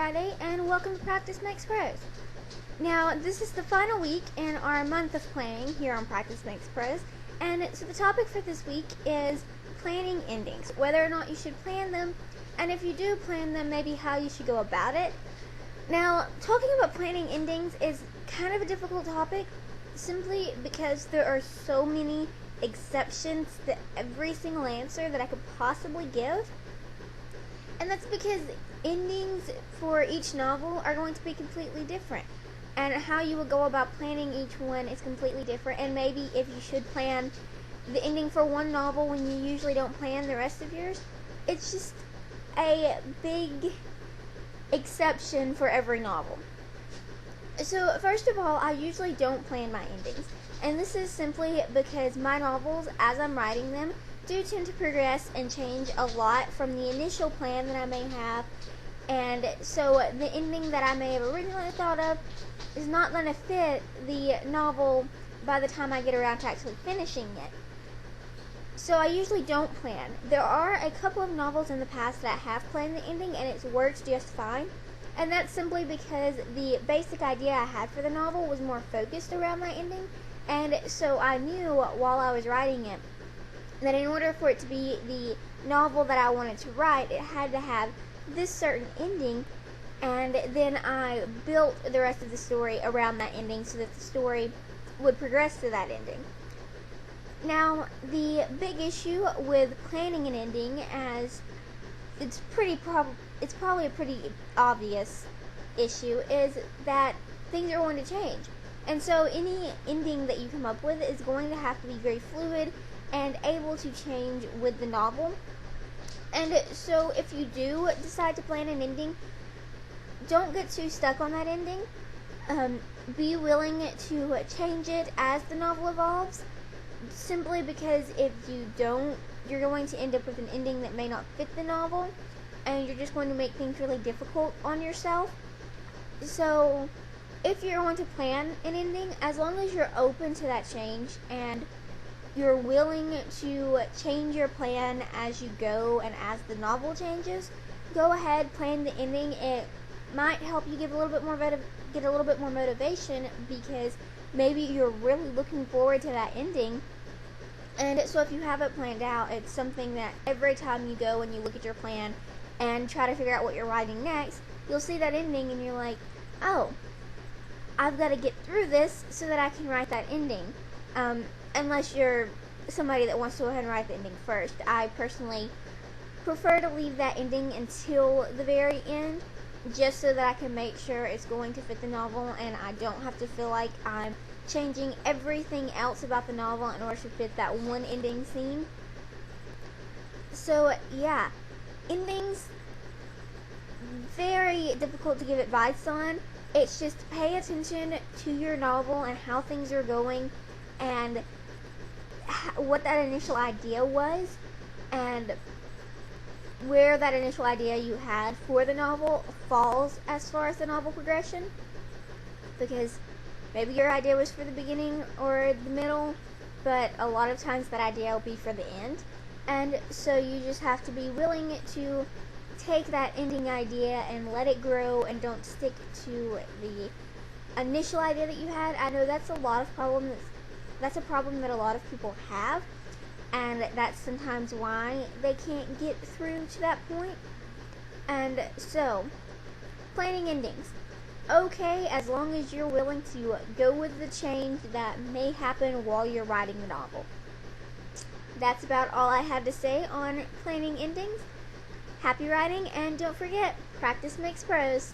Friday, and welcome to Practice Makes Pros. Now, this is the final week in our month of planning here on Practice Makes Pros, and so the topic for this week is planning endings, whether or not you should plan them, and if you do plan them, maybe how you should go about it. Now, talking about planning endings is kind of a difficult topic, simply because there are so many exceptions to every single answer that I could possibly give. And that's because endings for each novel are going to be completely different. And how you will go about planning each one is completely different. And maybe if you should plan the ending for one novel when you usually don't plan the rest of yours, it's just a big exception for every novel. So first of all, I usually don't plan my endings. And this is simply because my novels, as I'm writing them, do tend to progress and change a lot from the initial plan that I may have, and so the ending that I may have originally thought of is not going to fit the novel by the time I get around to actually finishing it. So I usually don't plan. There are a couple of novels in the past that I have planned the ending and it's worked just fine, and that's simply because the basic idea I had for the novel was more focused around my ending, and so I knew while I was writing it that in order for it to be the novel that I wanted to write, it had to have this certain ending, and then I built the rest of the story around that ending so that the story would progress to that ending. Now, the big issue with planning an ending, as it's probably a pretty obvious issue, is that things are going to change. And so any ending that you come up with is going to have to be very fluid and able to change with the novel. And so if you do decide to plan an ending, don't get too stuck on that ending. Be willing to change it as the novel evolves, simply because if you don't, you're going to end up with an ending that may not fit the novel, and you're just going to make things really difficult on yourself. So if you're going to plan an ending, as long as you're open to that change and you're willing to change your plan as you go and as the novel changes, go ahead, plan the ending. It might help you get a little bit more motivation, because maybe you're really looking forward to that ending. And so if you have it planned out, it's something that every time you go and you look at your plan and try to figure out what you're writing next, you'll see that ending and you're like, oh, I've got to get through this so that I can write that ending. Unless you're somebody that wants to go ahead and write the ending first. I personally prefer to leave that ending until the very end, just so that I can make sure it's going to fit the novel and I don't have to feel like I'm changing everything else about the novel in order to fit that one ending scene. So yeah, endings, very difficult to give advice on. It's just pay attention to your novel and how things are going and what that initial idea was and where that initial idea you had for the novel falls as far as the novel progression, because maybe your idea was for the beginning or the middle, but a lot of times that idea will be for the end, and so you just have to be willing to take that ending idea and let it grow and don't stick to the initial idea that you had. I know that's a problem that a lot of people have, and that's sometimes why they can't get through to that point. And so, planning endings, okay, as long as you're willing to go with the change that may happen while you're writing the novel. That's about all I had to say on planning endings. Happy writing, and don't forget, practice makes pros.